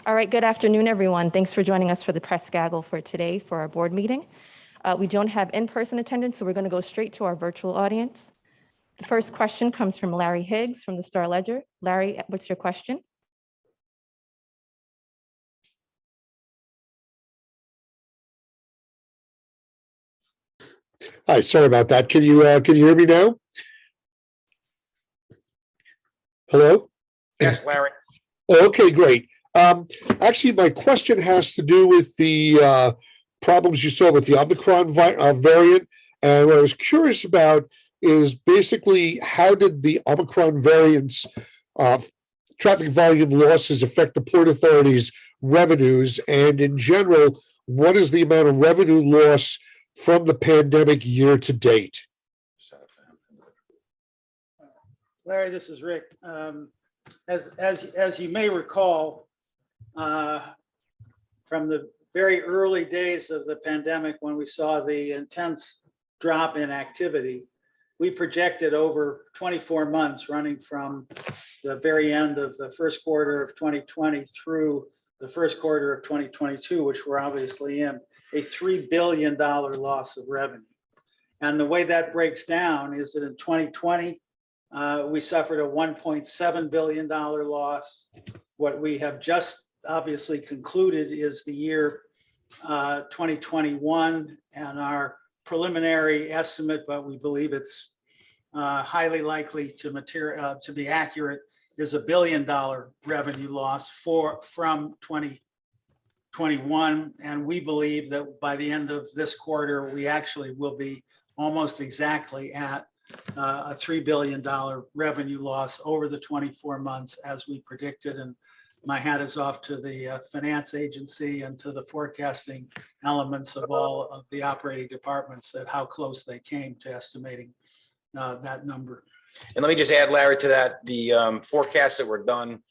All right, good afternoon, everyone. Thanks for joining us for the press gaggle for today for our board meeting. We don't have in-person attendance, so we're going to go straight to our virtual audience. The first question comes from Larry Higgs from the Star Ledger. Larry, what's your question? Hi, sorry about that. Can you hear me now? Hello? Yes, Larry. Okay, great. Actually, my question has to do with the problems you saw with the Omicron variant. And what I was curious about is basically how did the Omicron variant's traffic volume losses affect the Port Authority's revenues? And in general, what is the amount of revenue loss from the pandemic year to date? Larry, this is Rick. As you may recall, from the very early days of the pandemic, when we saw the intense drop in activity, we projected over 24 months, running from the very end of the first quarter of 2020 through the first quarter of 2022, which we're obviously in, a $3 billion loss of revenue. And the way that breaks down is that in 2020, we suffered a $1.7 billion loss. What we have just obviously concluded is the year 2021, and our preliminary estimate, but we believe it's highly likely to be accurate, is $1 billion revenue loss from 2021. And we believe that by the end of this quarter, we actually will be almost exactly at a $3 billion revenue loss over the 24 months as we predicted. And my hat is off to the finance agency and to the forecasting elements of all of the operating departments at how close they came to estimating that number. And let me just add, Larry, to that, the forecasts that were done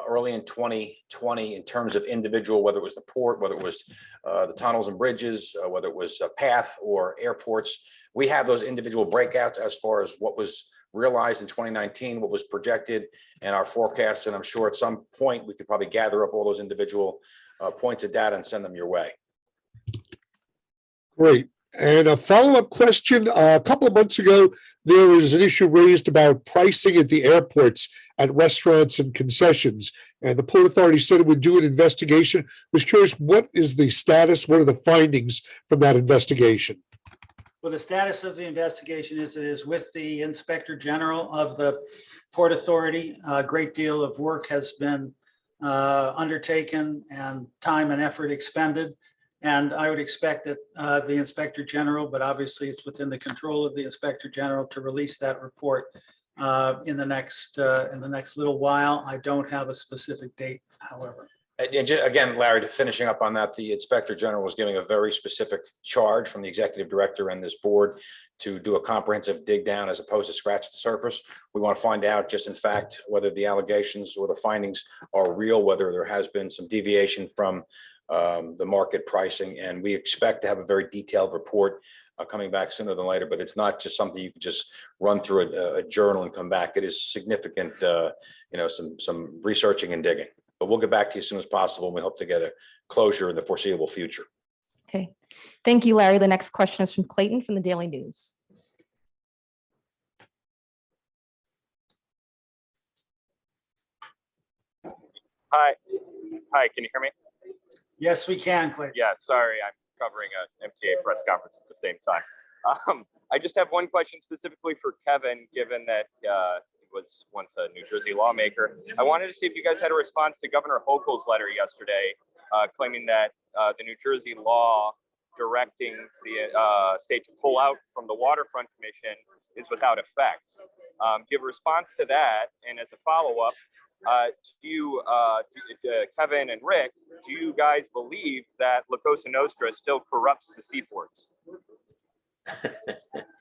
early in 2020 in terms of individual, whether it was the port, whether it was the tunnels and bridges, whether it was PATH or airports, we have those individual breakouts as far as what was realized in 2019, what was projected, and our forecasts. And I'm sure at some point we could probably gather up all those individual points of data and send them your way. Great. And a follow-up question. A couple of months ago, there was an issue raised about pricing at the airports at restaurants and concessions. And the Port Authority said it would do an investigation. I was curious, what is the status? What are the findings from that investigation? Well, the status of the investigation is it is with the Inspector General of the Port Authority. A great deal of work has been undertaken and time and effort expended. And I would expect that the Inspector General, but obviously it's within the control of the Inspector General to release that report in the next little while. I don't have a specific date, however. And again, Larry, finishing up on that, the Inspector General was giving a very specific charge from the Executive Director and this board to do a comprehensive dig down as opposed to scratch the surface. We want to find out just in fact whether the allegations or the findings are real, whether there has been some deviation from the market pricing. And we expect to have a very detailed report coming back sooner than later, but it's not just something you can just run through a journal and come back. It is significant, some researching and digging. But we'll get back to you as soon as possible. And we hope to get a closure in the foreseeable future. Okay. Thank you, Larry. The next question is from Clayton from the Daily News. Hi, can you hear me? Yes, we can, Clayton. Yeah, sorry, I'm covering an MTA press conference at the same time. I just have one question specifically for Kevin, given that was once a New Jersey lawmaker. I wanted to see if you guys had a response to Governor Hochul's letter yesterday, claiming that the New Jersey law directing the state to pull out from the Waterfront Commission is without effect. Give a response to that, and as a follow-up, Kevin and Rick, do you guys believe that La Cosa Nostra still corrupts the seaports?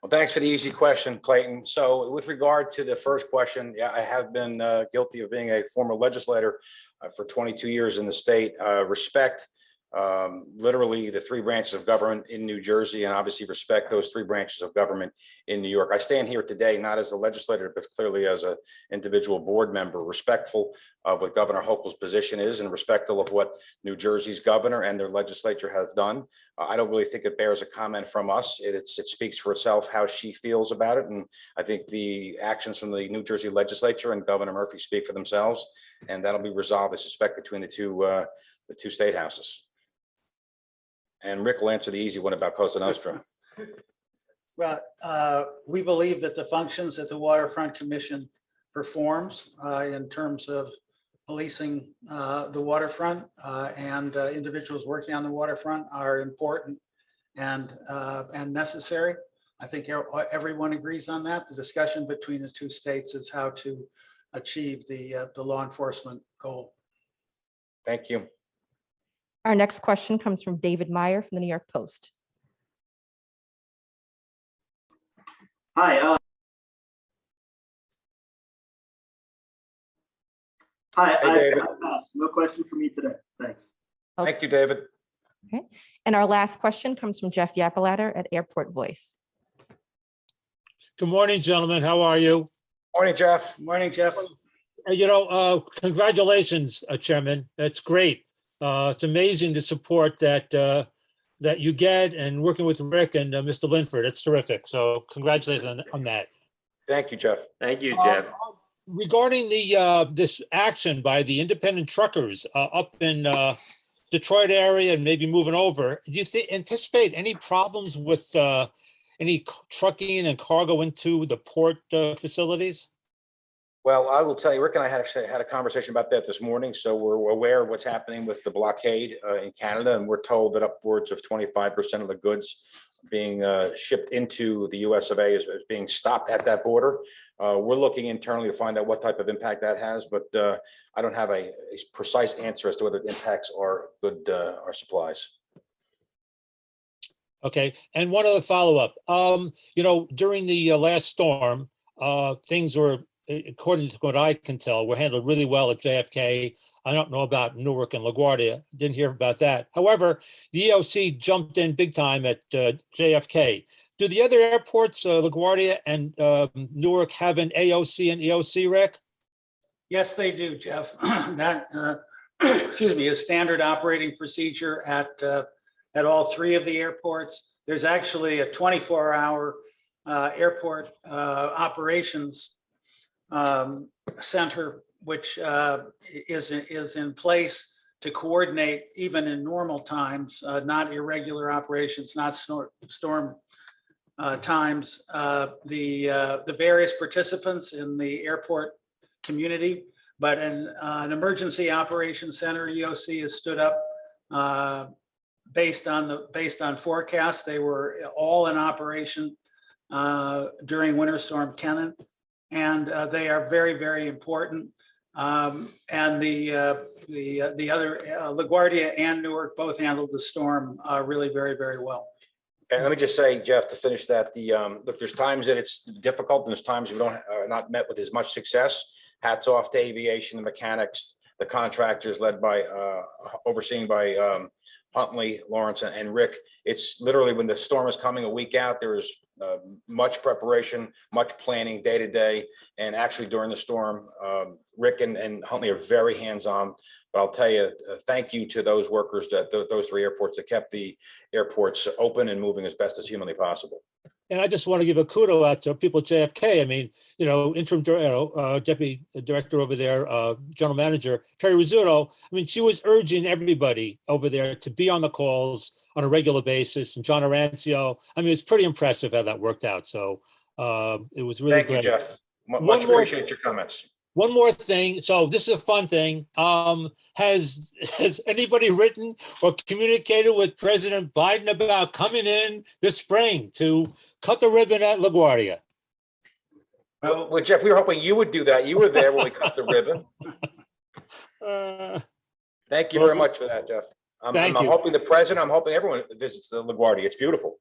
Well, thanks for the easy question, Clayton. So with regard to the first question, yeah, I have been guilty of being a former legislator for 22 years in the state. Respect literally the three branches of government in New Jersey, and obviously respect those three branches of government in New York. I stand here today not as a legislator, but clearly as an individual board member, respectful of what Governor Hochul's position is and respectful of what New Jersey's governor and their legislature have done. I don't really think it bears a comment from us. It speaks for itself how she feels about it. And I think the actions from the New Jersey legislature and Governor Murphy speak for themselves. And that'll be resolved, I suspect, between the two state houses. And Rick will answer the easy one about Cosa Nostra. Well, we believe that the functions that the Waterfront Commission performs in terms of policing the waterfront and individuals working on the waterfront are important and necessary. I think everyone agrees on that. The discussion between the two states is how to achieve the law enforcement goal. Thank you. Our next question comes from David Meyer from the New York Post. Hi. Hi. Hey, David. I passed. No question for me today. Thanks. Thank you, David. Okay. And our last question comes from Jeff Yapalatter at Airport Voice. Good morning, gentlemen. How are you? Morning, Jeff. Morning, Jeff. Congratulations, Chairman. That's great. It's amazing the support that that you get, and working with Rick and Mr. Linford. It's terrific. So congratulations on that. Thank you, Jeff. Thank you, Jeff. Regarding the this action by the independent truckers up in Detroit area and maybe moving over, do you anticipate any problems with any trucking and cargo into the port facilities? Well, I will tell you, Rick and I actually had a conversation about that this morning. So we're aware of what's happening with the blockade in Canada, and we're told that upwards of 25% of the goods being shipped into the US of A is being stopped at that border. We're looking internally to find out what type of impact that has, but I don't have a precise answer as to whether it impacts our our supplies. Okay, and one other follow-up. During the last storm, things were, according to what I can tell, were handled really well at JFK. I don't know about Newark and LaGuardia. Didn't hear about that. However, the EOC jumped in big time at JFK. Do the other airports, LaGuardia and Newark, have an AOC and EOC, Rick? Yes, they do, Jeff. That, excuse me, is standard operating procedure at all three of the airports. There's actually a 24-hour airport operations center, which is in place to coordinate even in normal times, not irregular operations, not storm times, the various participants in the airport community. But an emergency operations center, EOC, is stood up based on forecasts. They were all in operation during Winter Storm Kenan, and they are very, very important. And the other LaGuardia and Newark both handled the storm really very, very well. And let me just say, Jeff, to finish that, look, there's times that it's difficult, and there's times we don't not met with as much success. Hats off to aviation, the mechanics, the contractors led by overseen by Huntley, Lawrence, and Rick. It's literally when the storm is coming a week out, there is much preparation, much planning day to day. And actually during the storm, Rick and Huntley are very hands-on. But I'll tell you, thank you to those workers, those three airports that kept the airports open and moving as best as humanly possible. And I just want to give a kudo out to people at JFK. I mean, interim deputy director over there, general manager, Terry Rizzuto. I mean, she was urging everybody over there to be on the calls on a regular basis. And John Arancio, I mean, it's pretty impressive how that worked out. So it was really great. Thank you, Jeff. Much appreciate your comments. One more thing. So this is a fun thing. Has anybody written or communicated with President Biden about coming in this spring to cut the ribbon at LaGuardia? Well, Jeff, we were hoping you would do that. You were there when we cut the ribbon. Thank you very much for that, Jeff. I'm hoping the president, I'm hoping everyone visits the LaGuardia. It's beautiful.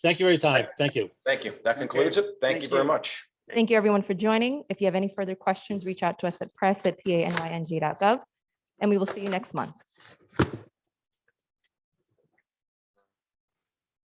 Thank you for your time. Thank you. Thank you. That concludes it. Thank you very much. Thank you, everyone, for joining. If you have any further questions, reach out to us at press@panynj.gov, and we will see you next month.